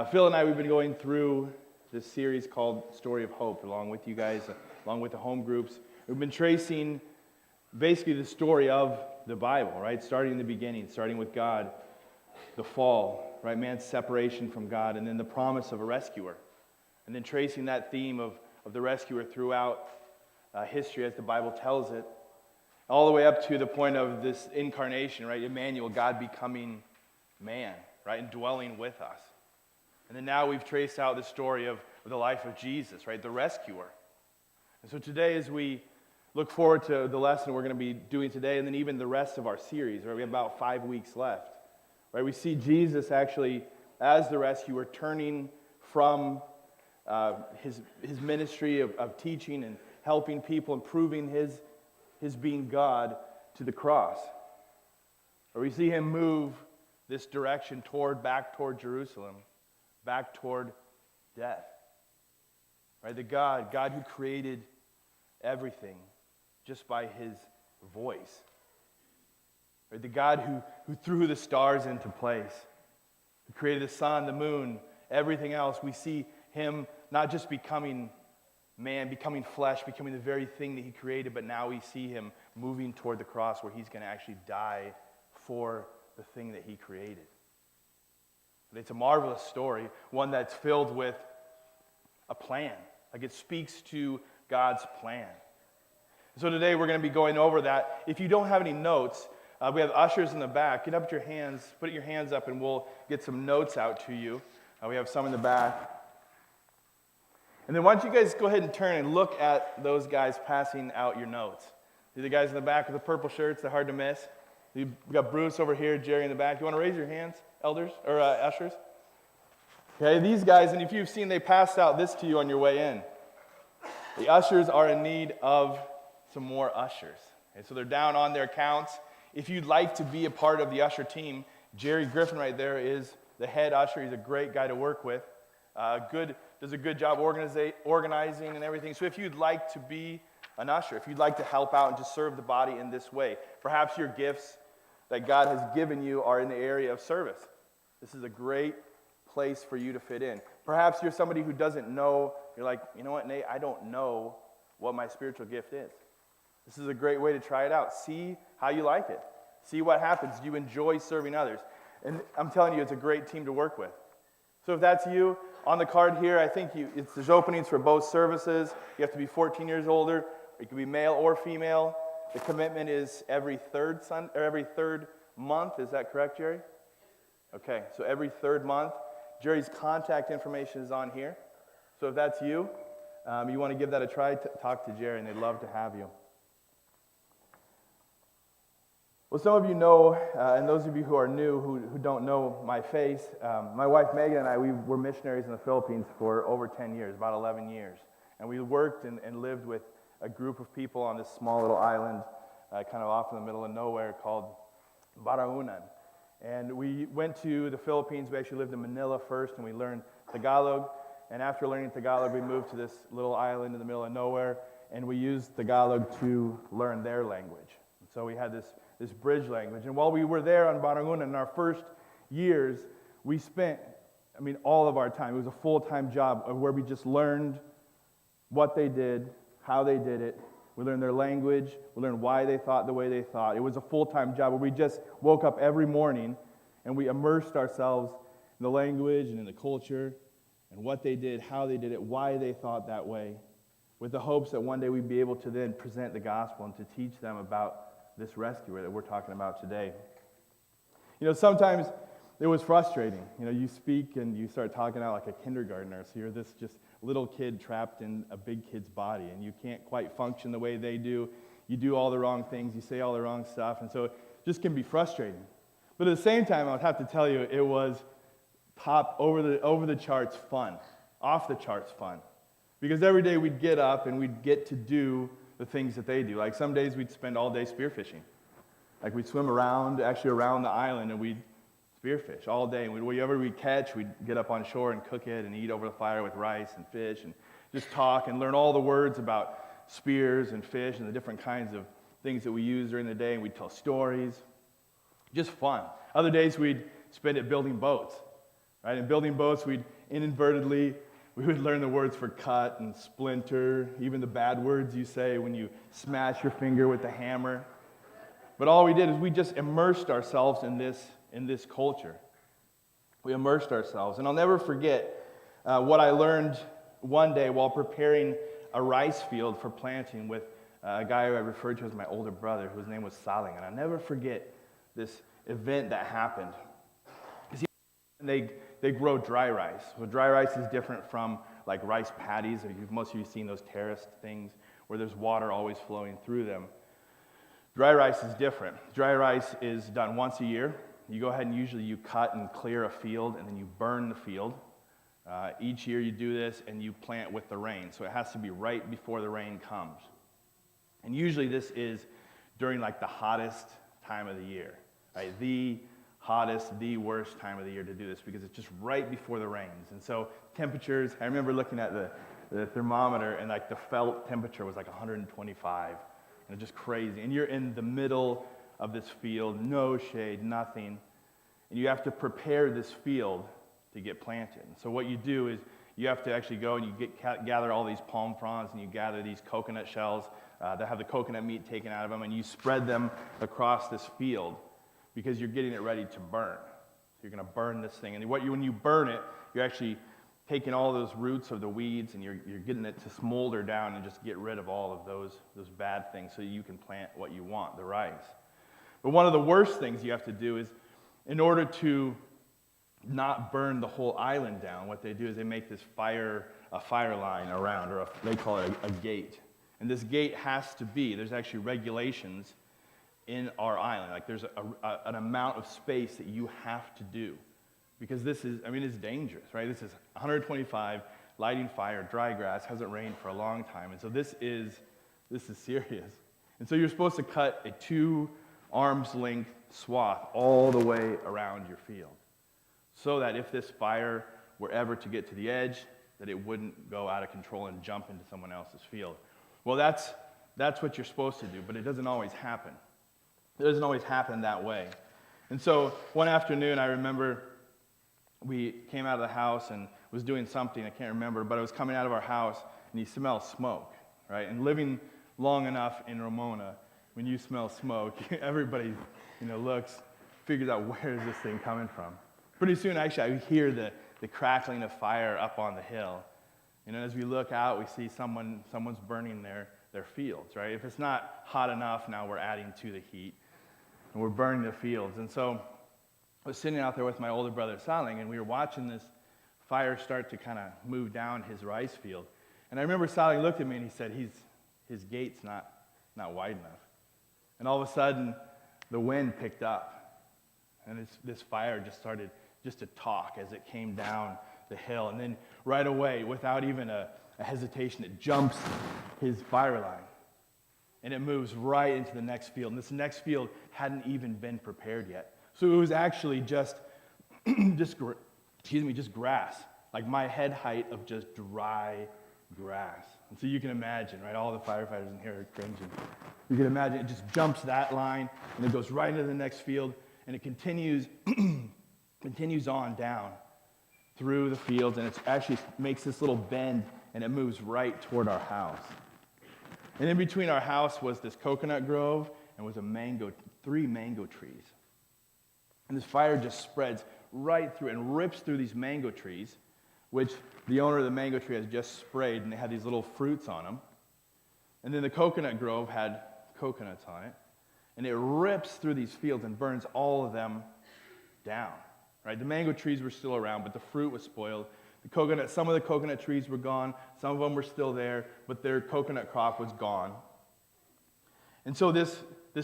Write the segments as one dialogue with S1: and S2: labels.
S1: Phil and I, we've been going through this series called Story of Hope, along with you guys, along with the home groups. We've been tracing basically the story of the Bible, right? Starting in the beginning, starting with God, the fall, right? Man's separation from God, and then the promise of a rescuer. And then tracing that theme of the rescuer throughout history as the Bible tells it, all the way up to the point of this incarnation, right? Emmanuel, God becoming man, right? And dwelling with us. And then now we've traced out the story of the life of Jesus, right? The rescuer. And so today, as we look forward to the lesson we're going to be doing today, and then even the rest of our series, right? We have about 5 weeks left, right? We see Jesus actually, as the rescuer, turning from his ministry of teaching and helping people and proving his being God to the cross. Or we see him move this direction back toward Jerusalem, back toward death. Right? The God who created everything just by his voice. Right? The God who threw the stars into place, who created the sun, the moon, everything else. We see him not just becoming man, becoming flesh, becoming the very thing that he created, but now we see him moving toward the cross where he's going to actually die for the thing that he created. It's a marvelous story, one that's filled with a plan. Like it speaks to God's plan. So today we're going to be going over that. If you don't have any notes, we have ushers in the back. Get up your hands, put your hands up, and we'll get some notes out to you. We have some in the back. And then why don't you guys go ahead and turn and look at those guys passing out your notes. These are the guys in the back with the purple shirts. They're hard to miss. We've got Bruce over here, Jerry in the back. You want to raise your hands, elders or ushers? Okay, these guys, and if you've seen, they passed out this to you on your way in. The ushers are in need of some more ushers. Okay, so they're down on their counts. If you'd like to be a part of the usher team, Jerry Griffin right there is the head usher. He's a great guy to work with. Does a good job organizing and everything. So if you'd like to be an usher, if you'd like to help out and to serve the body in this way, perhaps your gifts that God has given you are in the area of service. This is a great place for you to fit in. Perhaps you're somebody who doesn't know, you're like, you know what, Nate, I don't know what my spiritual gift is. This is a great way to try it out. See how you like it. See what happens. Do you enjoy serving others? And I'm telling you, it's a great team to work with. So if that's you, on the card here, I think there's openings for both services. You have to be 14 years older, or you can be male or female. The commitment is every third month. Is that correct, Jerry? Okay, so every third month. Jerry's contact information is on here. So if that's you, you want to give that a try, talk to Jerry, and they'd love to have you. Well, some of you know, and those of you who are new, who don't know my face, my wife Megan and I, we were missionaries in the Philippines for over 10 years, about 11 years. And we worked and lived with a group of people on this small little island, kind of off in the middle of nowhere called Baraunan. And we went to the Philippines. We actually lived in Manila first, and we learned Tagalog. And after learning Tagalog, we moved to this little island in the middle of nowhere, and we used Tagalog to learn their language. And so we had this bridge language. And while we were there on Baraunan in our first years, we spent, all of our time. It was a full-time job where we just learned what they did, how they did it. We learned their language. We learned why they thought the way they thought. It was a full-time job where we just woke up every morning and we immersed ourselves in the language and in the culture and what they did, how they did it, why they thought that way, with the hopes that one day we'd be able to then present the gospel and to teach them about this rescuer that we're talking about today. Sometimes it was frustrating. You speak and you start talking out like a kindergartner, so you're this just little kid trapped in a big kid's body, and you can't quite function the way they do. You do all the wrong things, you say all the wrong stuff, and so it just can be frustrating. But at the same time, I would have to tell you, it was top over the charts fun, off the charts fun, because every day we'd get up and we'd get to do the things that they do. Like some days we'd spend all day spearfishing. Like we'd swim around the island, and we'd spearfish all day. And whatever we catch, we'd get up on shore and cook it and eat over the fire with rice and fish and just talk and learn all the words about spears and fish and the different kinds of things that we use during the day. And we'd tell stories. Just fun. Other days we'd spend it building boats. right? In building boats, we would learn the words for cut and splinter, even the bad words you say when you smash your finger with the hammer. But all we did is we just immersed ourselves in this culture. We immersed ourselves. And I'll never forget what I learned one day while preparing a rice field for planting with a guy who I referred to as my older brother, whose name was Saling. And I'll never forget this event that happened. They grow dry rice. So dry rice is different from like rice paddies. Most of you have seen those terraced things where there's water always flowing through them. Dry rice is different. Dry rice is done once a year. You go ahead and usually you cut and clear a field, and then you burn the field. Each year you do this, and you plant with the rain. So it has to be right before the rain comes. And usually this is during like the hottest time of the year, right? The hottest, the worst time of the year to do this because it's just right before the rains. And so temperatures, I remember looking at the thermometer, and like the felt temperature was like 125, and it's just crazy. And you're in the middle of this field, no shade, nothing, and you have to prepare this field to get planted. And so what you do is you have to actually go and you gather all these palm fronds, and you gather these coconut shells that have the coconut meat taken out of them, and you spread them across this field because you're getting it ready to burn. So you're going to burn this thing. And when you burn it, you're actually taking all those roots of the weeds, and you're getting it to smolder down and just get rid of all of those bad things so you can plant what you want, the rice. But one of the worst things you have to do is, in order to not burn the whole island down, what they do is they make this a fire line around, or they call it a gate. And this gate has to be, there's actually regulations in our island. Like there's an amount of space that you have to do. Because this is, it's dangerous, right? This is 125, lighting fire, dry grass, hasn't rained for a long time. And so this is serious. And so you're supposed to cut a 2 arm's length swath all the way around your field, so that if this fire were ever to get to the edge, that it wouldn't go out of control and jump into someone else's field. Well, that's what you're supposed to do, but it doesn't always happen. It doesn't always happen that way. And so one afternoon, I remember we came out of the house and was doing something, I can't remember, but I was coming out of our house, and you smell smoke, right? And living long enough in Ramona, when you smell smoke, everybody figures out where is this thing coming from. Pretty soon, actually, I hear the crackling of fire up on the hill. As we look out, we see someone's burning their fields, right? If it's not hot enough, now we're adding to the heat, and we're burning the fields. And so I was sitting out there with my older brother, Saling, and we were watching this fire start to kind of move down his rice field. And I remember Saling looked at me and he said, his gate's not wide enough. And all of a sudden, the wind picked up, and this fire just started to talk as it came down the hill. And then right away, without even a hesitation, it jumps his fire line. And it moves right into the next field. And this next field hadn't even been prepared yet. So it was actually just grass, like my head height of just dry grass. And so you can imagine, right, all the firefighters in here are cringing. You can imagine it just jumps that line, and it goes right into the next field, and it continues on down through the fields, and it actually makes this little bend, and it moves right toward our house. And in between our house was this coconut grove, and was 3 mango trees. And this fire just spreads right through and rips through these mango trees, which the owner of the mango tree has just sprayed, and they had these little fruits on them. And then the coconut grove had coconuts on it, and it rips through these fields and burns all of them down. Right? The mango trees were still around, but the fruit was spoiled. Some of the coconut trees were gone, some of them were still there, but their coconut crop was gone. And so this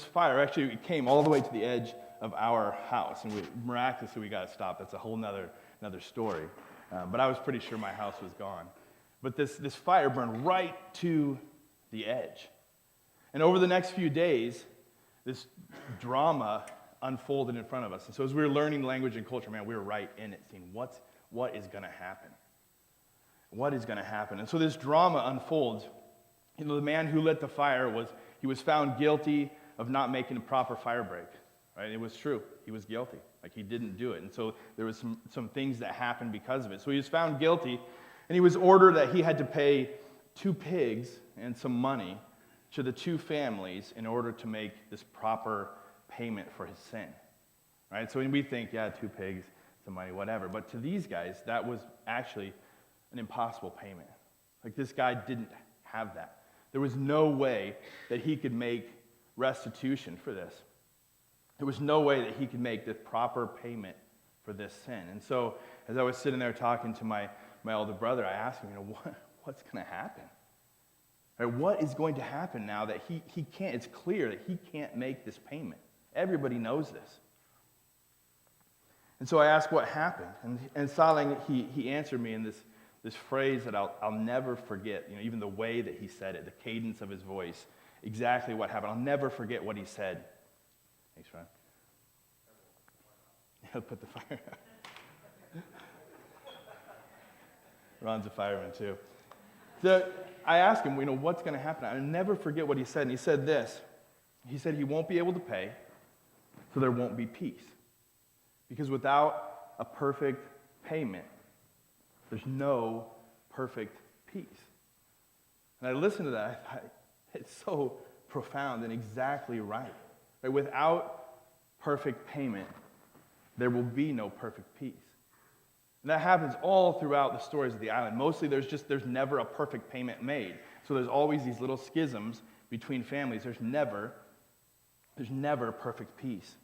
S1: fire actually came all the way to the edge of our house, and miraculously we got it stopped. That's a whole another story. But I was pretty sure my house was gone. But this fire burned right to the edge. And over the next few days, this drama unfolded in front of us. And so as we were learning language and culture, we were right in it, seeing what is going to happen. What is going to happen? And so this drama unfolds. The man who lit the fire was found guilty of not making a proper fire break. right? It was true. He was guilty. Like, he didn't do it. And so there was some things that happened because of it. So he was found guilty, and he was ordered that he had to pay 2 pigs and some money to the 2 families in order to make this proper payment for his sin, right? So when we think, yeah, 2 pigs, some money, whatever. But to these guys, that was actually an impossible payment. Like, this guy didn't have that. There was no way that he could make restitution for this. There was no way that he could make the proper payment for this sin. And so as I was sitting there talking to my older brother, I asked him, what's going to happen? Right, what is going to happen now that he can't, it's clear that he can't make this payment. Everybody knows this. And so I asked what happened. And Saling, he answered me in this phrase that I'll never forget, even the way that he said it, the cadence of his voice, exactly what happened. I'll never forget what he said. Thanks, Ron. He'll put the fire out. Ron's a fireman, too. So I asked him, what's going to happen? I'll never forget what he said. And he said this. He said he won't be able to pay, so there won't be peace. Because without a perfect payment, there's no perfect peace. And I listened to that. I thought, it's so profound and exactly right. Without perfect payment, there will be no perfect peace. And that happens all throughout the stories of the island. Mostly there's never a perfect payment made. So there's always these little schisms between families. There's never perfect peace.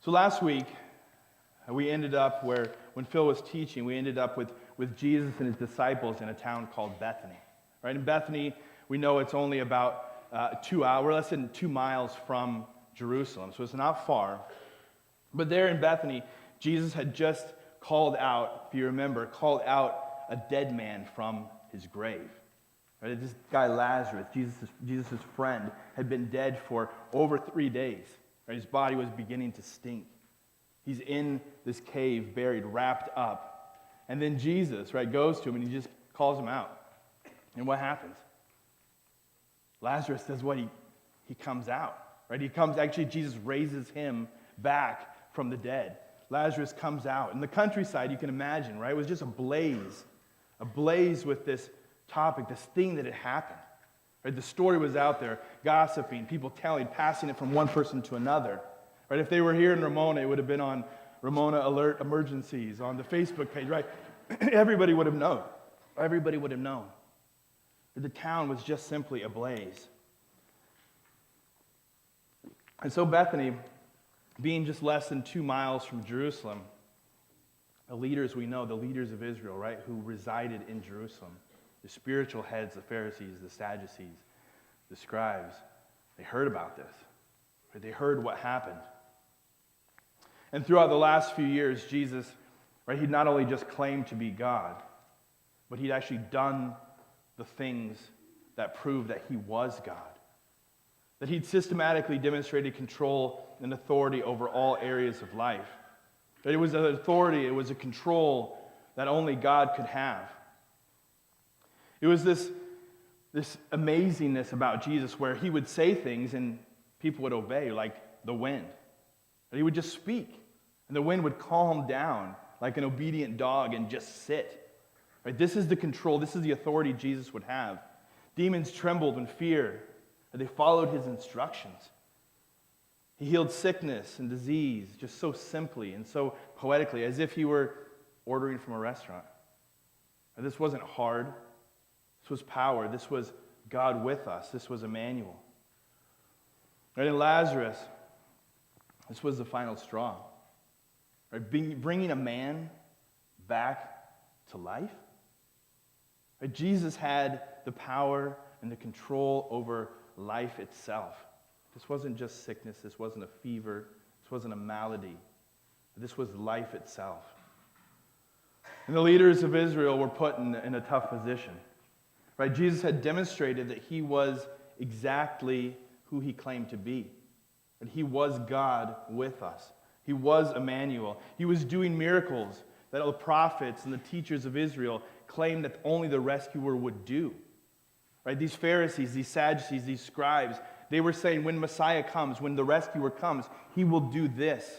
S1: So last week, we ended up when Phil was teaching, we ended up with Jesus and his disciples in a town called Bethany. Right? In Bethany, we know it's only about 2 hours, less than 2 miles from Jerusalem, so it's not far. But there in Bethany, Jesus had just called out, if you remember, a dead man from his grave. Right? This guy Lazarus, Jesus' friend, had been dead for over 3 days. Right? His body was beginning to stink. He's in this cave, buried, wrapped up. And then Jesus, right, goes to him and he just calls him out. And what happens? Lazarus does what? He comes out. Right? Actually, Jesus raises him back from the dead. Lazarus comes out. In the countryside, you can imagine, right? It was just ablaze with this topic, this thing that had happened. Right? The story was out there, gossiping, people telling, passing it from one person to another. Right? If they were here in Ramona, it would have been on Ramona Alert Emergencies, on the Facebook page, right? Everybody would have known. Everybody would have known. The town was just simply ablaze. And so Bethany, being just less than 2 miles from Jerusalem, the leaders we know, the leaders of Israel, right, who resided in Jerusalem, the spiritual heads, the Pharisees, the Sadducees, the scribes, they heard about this. Right? They heard what happened. And throughout the last few years, Jesus, right, he'd not only just claimed to be God, but he'd actually done the things that proved that he was God. That he'd systematically demonstrated control and authority over all areas of life. That it was an authority, it was a control that only God could have. It was this amazingness about Jesus where he would say things and people would obey, like the wind. That he would just speak, and the wind would calm down like an obedient dog and just sit. Right? This is the control, this is the authority Jesus would have. Demons trembled in fear, and they followed his instructions. He healed sickness and disease just so simply and so poetically, as if he were ordering from a restaurant. And this wasn't hard. This was power. This was God with us. This was Emmanuel. Right? And Lazarus, this was the final straw. Right? Bringing a man back to life. Right? Jesus had the power and the control over life itself. This wasn't just sickness. This wasn't a fever. This wasn't a malady. This was life itself. And the leaders of Israel were put in a tough position. Right? Jesus had demonstrated that he was exactly who he claimed to be. That he was God with us. He was Emmanuel. He was doing miracles that the prophets and the teachers of Israel claimed that only the rescuer would do. Right? These Pharisees, these Sadducees, these scribes, They were saying, when Messiah comes, when the rescuer comes, he will do this.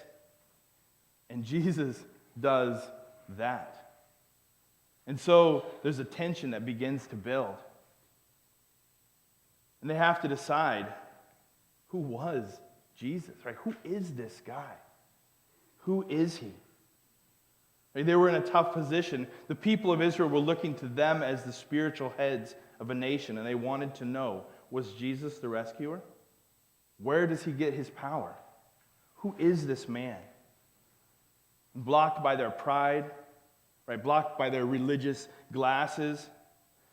S1: And Jesus does that. And so there's a tension that begins to build. And they have to decide, who was Jesus, right? Who is this guy? Who is he? Right? They were in a tough position. The people of Israel were looking to them as the spiritual heads of a nation, and they wanted to know, was Jesus the rescuer? Where does he get his power? Who is this man? Blocked by their pride, right? Blocked by their religious glasses,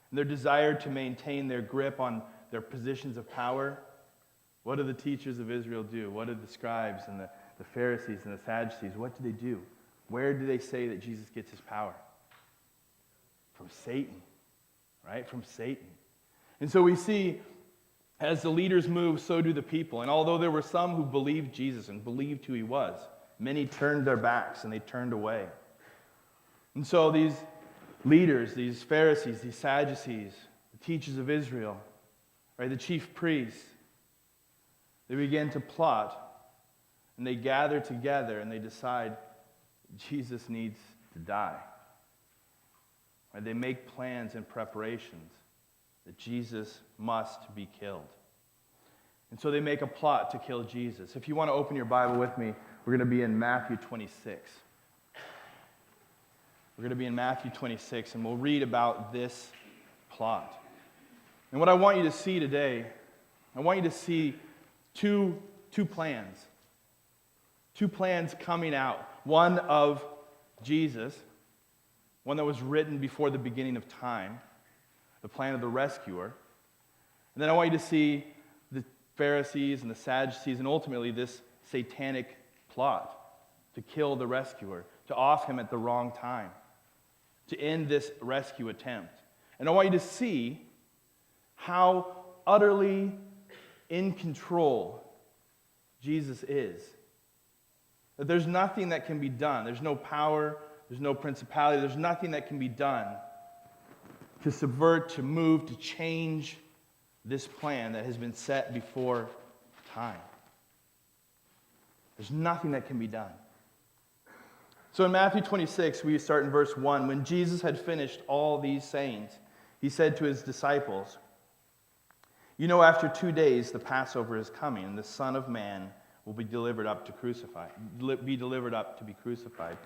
S1: and their desire to maintain their grip on their positions of power. What do the teachers of Israel do? What do the scribes and the Pharisees and the Sadducees, what do they do? Where do they say that Jesus gets his power? From Satan, right? From Satan. And so we see, as the leaders move, so do the people. And although there were some who believed Jesus and believed who he was, many turned their backs and they turned away. And so these leaders, these Pharisees, these Sadducees, the teachers of Israel, right, the chief priests, they begin to plot, and they gather together and they decide Jesus needs to die. Right, they make plans and preparations that Jesus must be killed. And so they make a plot to kill Jesus. If you want to open your Bible with me, we're going to be in Matthew 26. We're going to be in Matthew 26, and we'll read about this plot. And what I want you to see today, I want you to see two plans. Two plans coming out. One of Jesus, one that was written before the beginning of time, the plan of the rescuer. And then I want you to see the Pharisees and the Sadducees, and ultimately this satanic plot to kill the rescuer, to off him at the wrong time, to end this rescue attempt. And I want you to see how utterly in control Jesus is. That there's nothing that can be done. There's no power, there's no principality, there's nothing that can be done to subvert, to move, to change this plan that has been set before time. There's nothing that can be done. So in Matthew 26, we start in verse 1. When Jesus had finished all these sayings, he said to his disciples, "You know, after 2 days the Passover is coming, and the Son of Man will be delivered up to be crucified.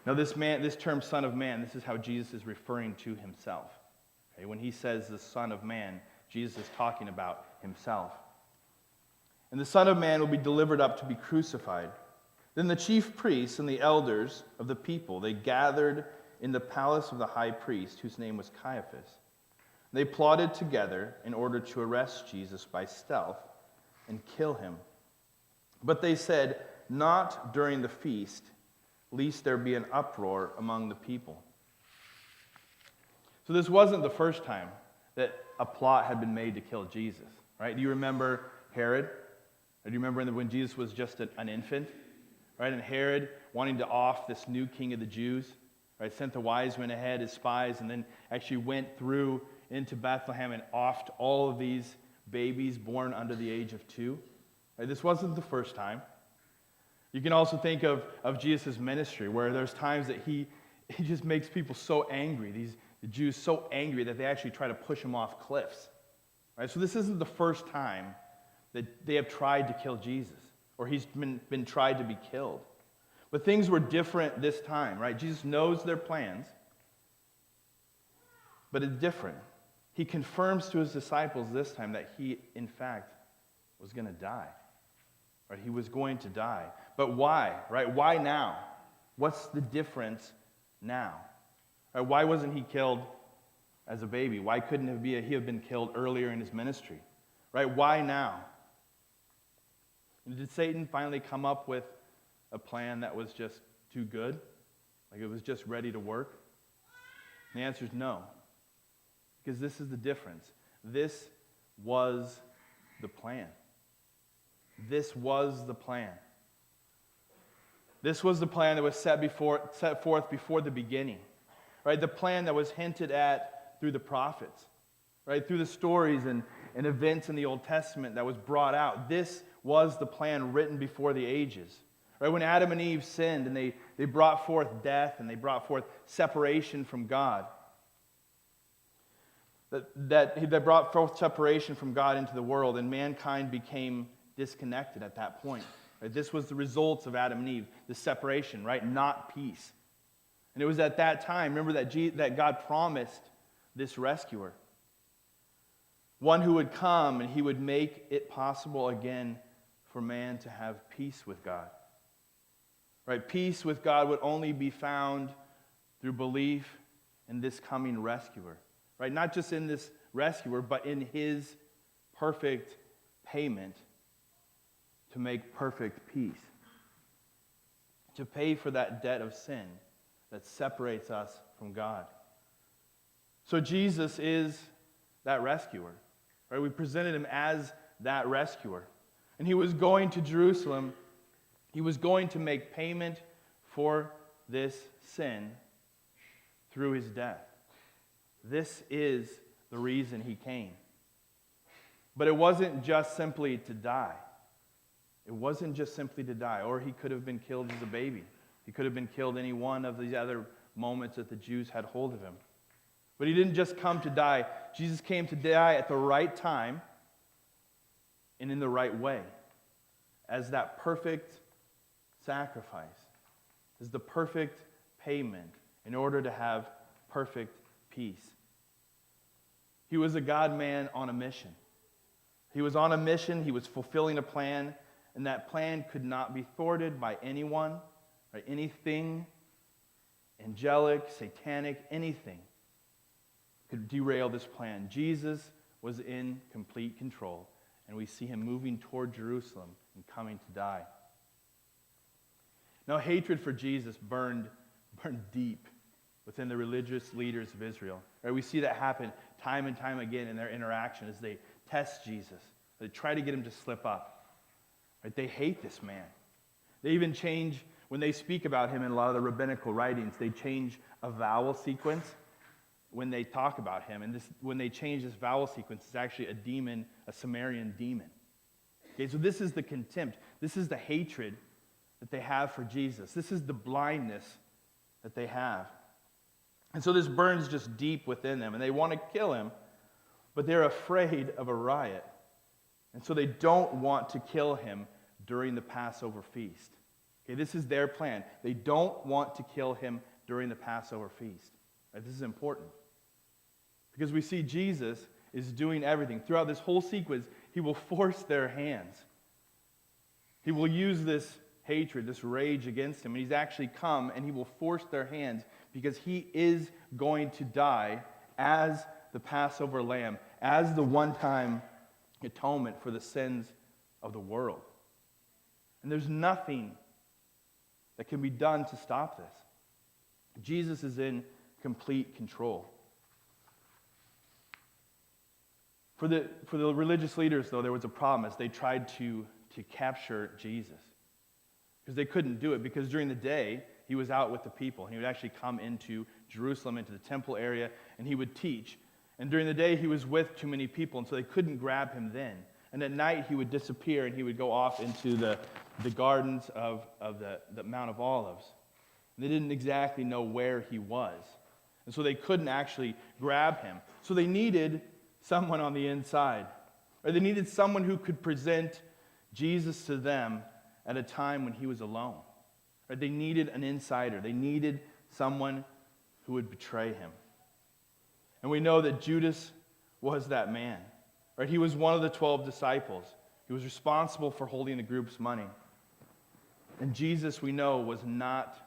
S1: Now this term Son of Man, this is how Jesus is referring to himself. Okay? When he says the Son of Man, Jesus is talking about himself. And the Son of Man will be delivered up to be crucified. Then the chief priests and the elders of the people, they gathered in the palace of the high priest, whose name was Caiaphas. They plotted together in order to arrest Jesus by stealth and kill him. But they said, 'Not during the feast, lest there be an uproar among the people.'" So this wasn't the first time that a plot had been made to kill Jesus, right? Do you remember Herod? Or do you remember when Jesus was just an infant? Right? And Herod, wanting to off this new king of the Jews, right, sent the wise men ahead as spies, and then actually went through into Bethlehem and offed all of these babies born under the age of 2. Right? This wasn't the first time. You can also think of Jesus' ministry, where there's times that he just makes people so angry, the Jews so angry that they actually try to push him off cliffs. Right? So this isn't the first time that they have tried to kill Jesus, or he's been tried to be killed. But things were different this time, right? Jesus knows their plans, but it's different. He confirms to his disciples this time that he, in fact, was going to die. Right? He was going to die. But why? Right? Why now? What's the difference now? Right? Why wasn't he killed as a baby? Why couldn't he have been killed earlier in his ministry? Right? Why now? Did Satan finally come up with a plan that was just too good? Like it was just ready to work? And the answer is no. Because this is the difference. This was the plan. This was the plan. This was the plan that was set forth before the beginning. Right? The plan that was hinted at through the prophets. Right? Through the stories and and events in the Old Testament that was brought out. This was the plan written before the ages. Right? When Adam and Eve sinned and they brought forth death and they brought forth separation from God. That brought forth separation from God into the world, and mankind became disconnected at that point. Right? This was the results of Adam and Eve, the separation, right? Not peace. And it was at that time, remember that God promised this rescuer. One who would come and he would make it possible again for man to have peace with God. Right? Peace with God would only be found through belief in this coming rescuer. Right? Not just in this rescuer, but in his perfect payment to make perfect peace. To pay for that debt of sin that separates us from God. So Jesus is that rescuer. Right? We presented him as that rescuer. And he was going to Jerusalem. He was going to make payment for this sin through his death. This is the reason he came. But it wasn't just simply to die. It wasn't just simply to die. Or he could have been killed as a baby. He could have been killed any one of these other moments that the Jews had hold of him. But he didn't just come to die. Jesus came to die at the right time and in the right way. As that perfect sacrifice. As the perfect payment in order to have perfect peace. He was a God-man on a mission. He was on a mission. He was fulfilling a plan. And that plan could not be thwarted by anyone, or anything, angelic, satanic, anything could derail this plan. Jesus was in complete control. And we see him moving toward Jerusalem and coming to die. Now, hatred for Jesus burned deep within the religious leaders of Israel. Right? We see that happen time and time again in their interaction as they test Jesus. They try to get him to slip up. Right? They hate this man. They even change, when they speak about him in a lot of the rabbinical writings, they change a vowel sequence when they talk about him. And when they change this vowel sequence, it's actually a demon, a Sumerian demon. Okay, so this is the contempt. This is the hatred that they have for Jesus. This is the blindness that they have. And so this burns just deep within them, and they want to kill him, but they're afraid of a riot. And so they don't want to kill him during the Passover feast. Okay, this is their plan. They don't want to kill him during the Passover feast. Right, this is important. Because we see Jesus is doing everything. Throughout this whole sequence, he will force their hands. He will use this hatred, this rage against him, and he's actually come and he will force their hands because he is going to die as the Passover lamb, as the one-time atonement for the sins of the world. And there's nothing that can be done to stop this. Jesus is in complete control. For the religious leaders, though, there was a problem as they tried to capture Jesus. Because they couldn't do it, because during the day, he was out with the people. He would actually come into Jerusalem, into the temple area, and he would teach. And during the day, he was with too many people, and so they couldn't grab him then. And at night, he would disappear, and he would go off into the gardens of the Mount of Olives. And they didn't exactly know where he was. And so they couldn't actually grab him. So they needed someone on the inside. Or they needed someone who could present Jesus to them at a time when he was alone. Or they needed an insider. They needed someone who would betray him. And we know that Judas was that man. Right? He was one of the 12 disciples. He was responsible for holding the group's money. And Jesus, we know, was not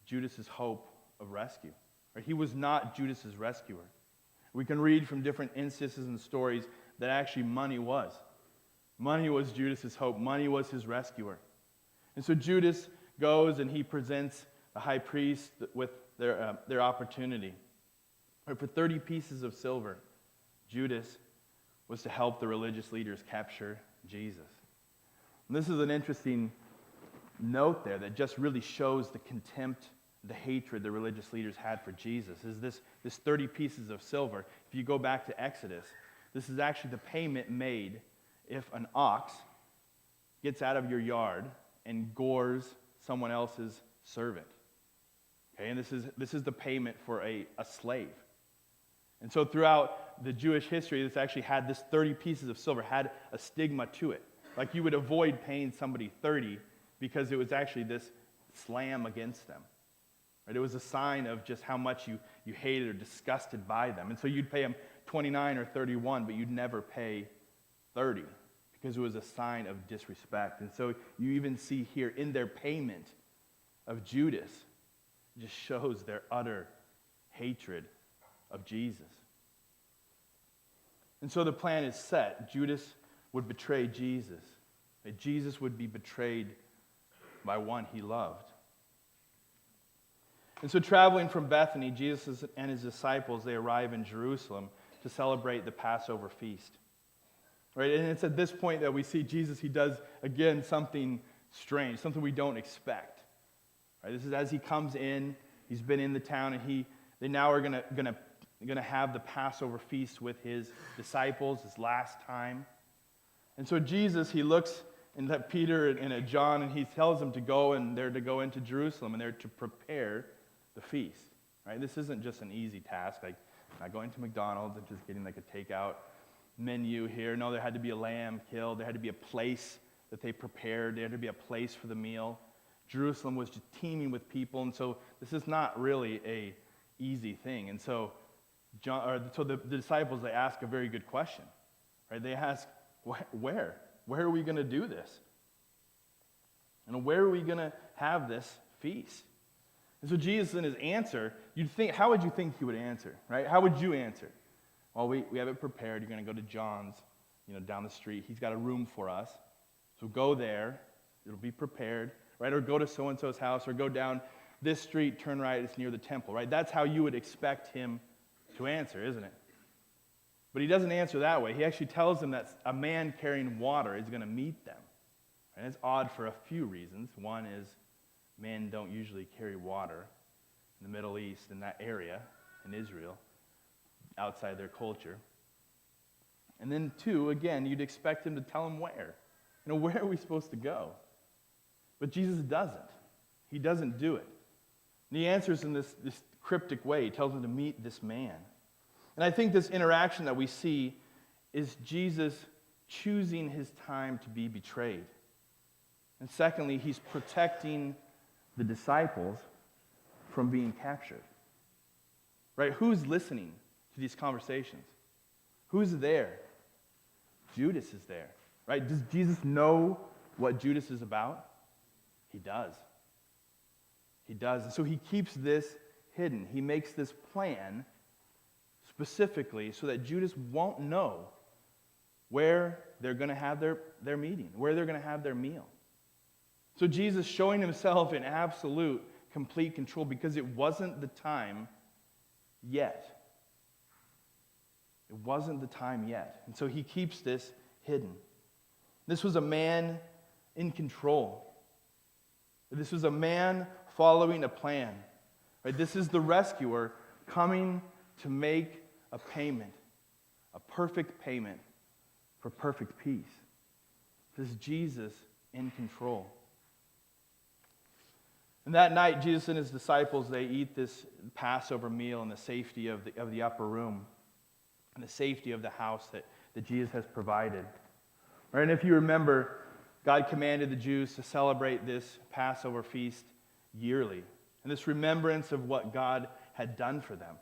S1: Judas's hope of rescue. Right? He was not Judas's rescuer. We can read from different instances and stories that actually money was. Money was Judas's hope. Money was his rescuer. And so Judas goes and he presents the high priest with their opportunity. For 30 pieces of silver, Judas was to help the religious leaders capture Jesus. And this is an interesting note there that just really shows the contempt, the hatred the religious leaders had for Jesus. Is this 30 pieces of silver. If you go back to Exodus, This is actually the payment made if an ox gets out of your yard and gores someone else's servant. Okay, and this is the payment for a slave. And so throughout the Jewish history, this actually had this 30 pieces of silver, had a stigma to it. Like you would avoid paying somebody 30 because it was actually this slam against them. Right? It was a sign of just how much you hated or disgusted by them. And so you'd pay them 29 or 31, but you'd never pay 30 because it was a sign of disrespect. And so you even see here in their payment of Judas, it just shows their utter hatred of Jesus. And so the plan is set. Judas would betray Jesus. That Jesus would be betrayed by one he loved. And so traveling from Bethany, Jesus and his disciples, they arrive in Jerusalem to celebrate the Passover feast. Right? And it's at this point that we see Jesus, he does, again, something strange, something we don't expect. Right? This is as he comes in, he's been in the town, and they now are going to have the Passover feast with his disciples, his last time. And so Jesus, he looks at Peter and at John, and he tells them to go, and they're to go into Jerusalem, and they're to prepare the feast. Right? This isn't just an easy task, like not going to McDonald's and just getting like a takeout menu here. No, there had to be a lamb killed. There had to be a place that they prepared. There had to be a place for the meal. Jerusalem was just teeming with people, and so this is not really a easy thing. And so the disciples, they ask a very good question. Right? They ask, where? Where are we going to do this? And where are we going to have this feast? And so Jesus, in his answer, how would you think he would answer? Right? How would you answer? Well, we have it prepared. You're going to go to John's, down the street. He's got a room for us. So go there. It'll be prepared. Right? Or go to so-and-so's house, or go down this street, turn right, it's near the temple. Right? That's how you would expect him to answer, isn't it? But he doesn't answer that way. He actually tells them that a man carrying water is going to meet them. And it's odd for a few reasons. One is men don't usually carry water in the Middle East, in that area, in Israel, outside their culture. And then two, again, you'd expect him to tell them where. Where are we supposed to go? But Jesus doesn't. He doesn't do it. And he answers in this cryptic way. He tells them to meet this man. And I think this interaction that we see is Jesus choosing his time to be betrayed. And secondly, he's protecting the disciples from being captured. Right? Who's listening to these conversations? Who's there? Judas is there. Right? Does Jesus know what Judas is about? He does. He does. And so he keeps this hidden. He makes this plan specifically so that Judas won't know where they're going to have their meeting, where they're going to have their meal. So Jesus showing himself in absolute, complete control because it wasn't the time yet. It wasn't the time yet. And so he keeps this hidden. This was a man in control. This was a man following a plan. Right? This is the rescuer coming to make a payment, a perfect payment for perfect peace. This is Jesus in control. And that night, Jesus and his disciples, they eat this Passover meal in the safety of the upper room, and the safety of the house that Jesus has provided. Right? And if you remember, God commanded the Jews to celebrate this Passover feast yearly. And this remembrance of what God had done for them.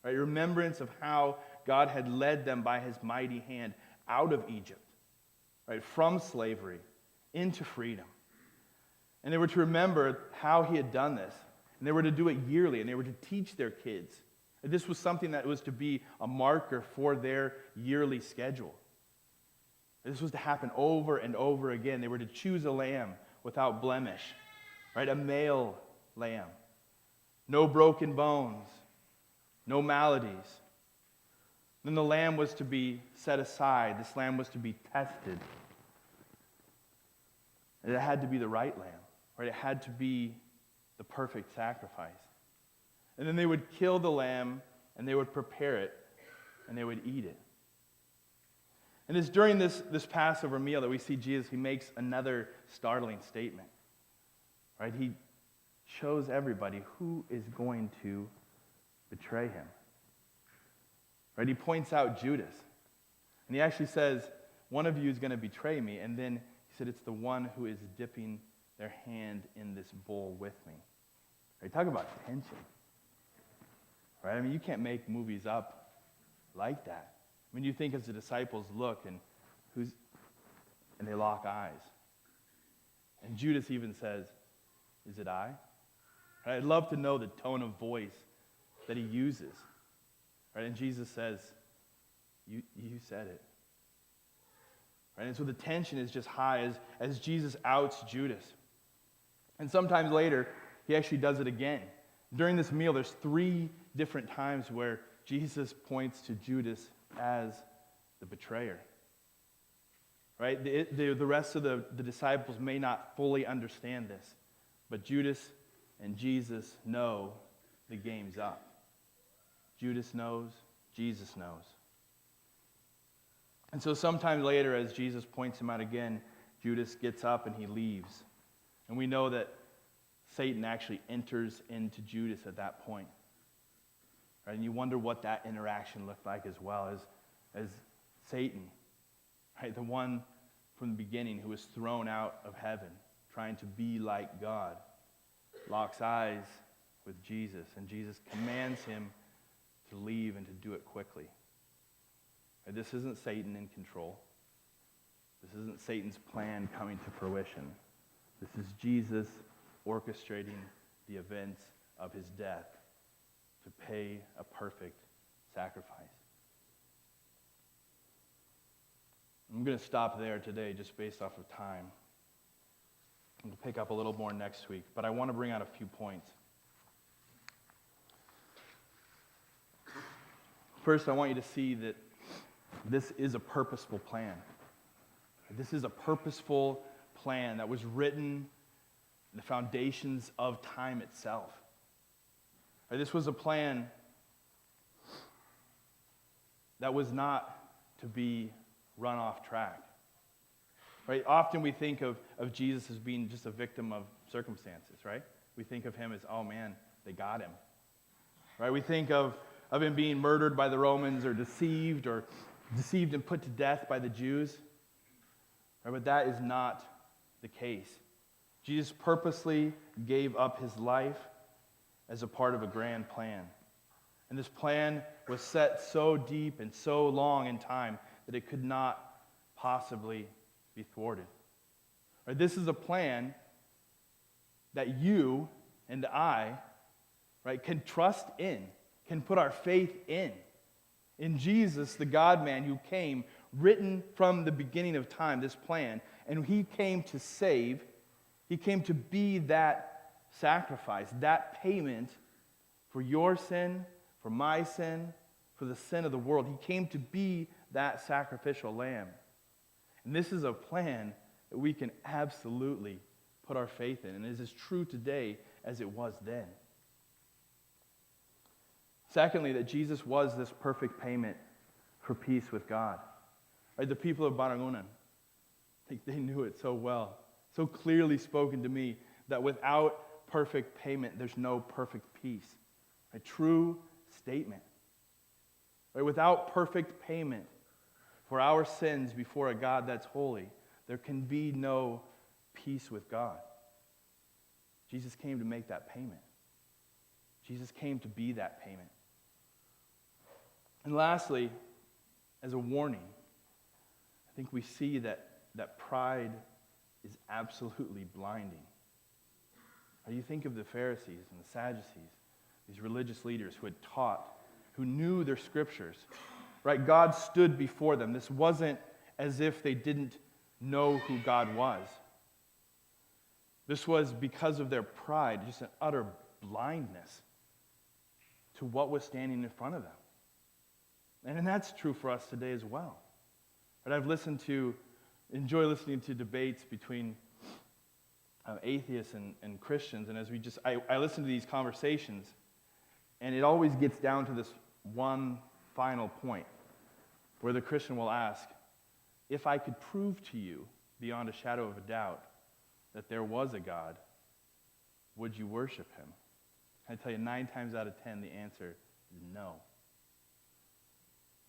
S1: Right? Remembrance of how God had led them by his mighty hand out of Egypt. Right? From slavery into freedom. And they were to remember how he had done this. And they were to do it yearly. And they were to teach their kids. And this was something that was to be a marker for their yearly schedule. This was to happen over and over again. They were to choose a lamb without blemish. Right? A male lamb. No broken bones. No maladies. Then the lamb was to be set aside. This lamb was to be tested. And it had to be the right lamb. Right? It had to be the perfect sacrifice. And then they would kill the lamb, and they would prepare it, and they would eat it. And it's during this Passover meal that we see Jesus, he makes another startling statement. Right? He shows everybody who is going to betray him. Right? He points out Judas. And he actually says, one of you is going to betray me. And then he said, it's the one who is dipping their hand in this bowl with me. Right? Talk about tension. Right? I mean, you can't make movies up like that. I mean, you think as the disciples look and they lock eyes. And Judas even says, is it I? Right? I'd love to know the tone of voice that he uses. Right? And Jesus says, you said it. Right? And so the tension is just high as Jesus outs Judas. And sometimes later, he actually does it again. During this meal, there's 3 different times where Jesus points to Judas as the betrayer. Right? The rest of the disciples may not fully understand this, but Judas and Jesus know the game's up. Judas knows, Jesus knows. And so sometime later, as Jesus points him out again, Judas gets up and he leaves. And we know that Satan actually enters into Judas at that point. Right? And you wonder what that interaction looked like as well, as Satan, right, the one from the beginning who was thrown out of heaven, trying to be like God, locks eyes with Jesus, and Jesus commands him to leave and to do it quickly. Right? This isn't Satan in control. This isn't Satan's plan coming to fruition. This is Jesus orchestrating the events of his death to pay a perfect sacrifice. I'm going to stop there today just based off of time. I'm going to pick up a little more next week, but I want to bring out a few points. First, I want you to see that this is a purposeful plan. This is a purposeful plan that was written in the foundations of time itself. This was a plan that was not to be run off track. Right? Often we think of Jesus as being just a victim of circumstances, right? We think of him as, oh man, they got him. Right? We think of him being murdered by the Romans or deceived and put to death by the Jews. Right? But that is not the case. Jesus purposely gave up his life as a part of a grand plan. And this plan was set so deep and so long in time that it could not possibly be thwarted. Right? This is a plan that you and I, right, can trust in, can put our faith in. In Jesus, the God-man who came, written from the beginning of time, this plan, and he came to save, he came to be that sacrifice, that payment for your sin, for my sin, for the sin of the world. He came to be that sacrificial lamb. And this is a plan that we can absolutely put our faith in, and it is as true today as it was then. Secondly, that Jesus was this perfect payment for peace with God. Right? The people of Barangunan, they knew it so well, so clearly spoken to me, that without perfect payment, there's no perfect peace. A true statement. Right? Without perfect payment for our sins before a God that's holy, there can be no peace with God. Jesus came to make that payment. Jesus came to be that payment. And lastly, as a warning, I think we see that pride is absolutely blinding. You think of the Pharisees and the Sadducees, these religious leaders who had taught, who knew their scriptures. Right? God stood before them. This wasn't as if they didn't know who God was. This was because of their pride, just an utter blindness to what was standing in front of them. And that's true for us today as well. But I've enjoy listening to debates between atheists and Christians, and as I listen to these conversations, and it always gets down to this one final point, where the Christian will ask, if I could prove to you beyond a shadow of a doubt that there was a God, would you worship him? I tell you, 9 times out of 10, the answer is no.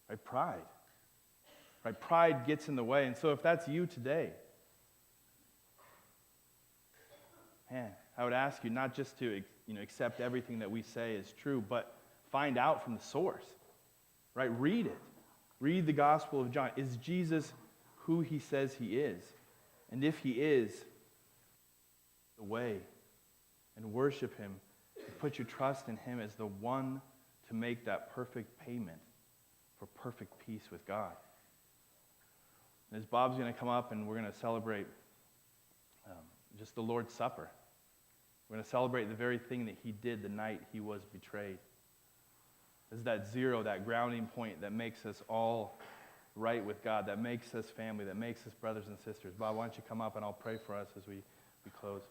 S1: Right? Pride. Right? Pride gets in the way. And so if that's you today, man, I would ask you not just to accept everything that we say is true, but find out from the source. Right? Read it. Read the Gospel of John. Is Jesus who he says he is? And if he is, the way, and worship him. Put your trust in him as the one to make that perfect payment for perfect peace with God. And as Bob's going to come up and we're going to celebrate just the Lord's Supper. We're going to celebrate the very thing that he did the night he was betrayed. It's that zero, that grounding point that makes us all right with God, that makes us family, that makes us brothers and sisters. Bob, why don't you come up and I'll pray for us as we close.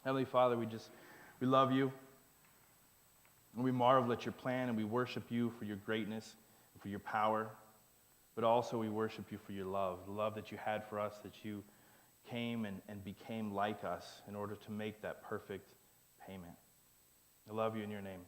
S1: Heavenly Father, we love you. And we marvel at your plan and we worship you for your greatness and for your power. But also we worship you for your love, the love that you had for us, that you came and became like us in order to make that perfect payment. I love you in your name.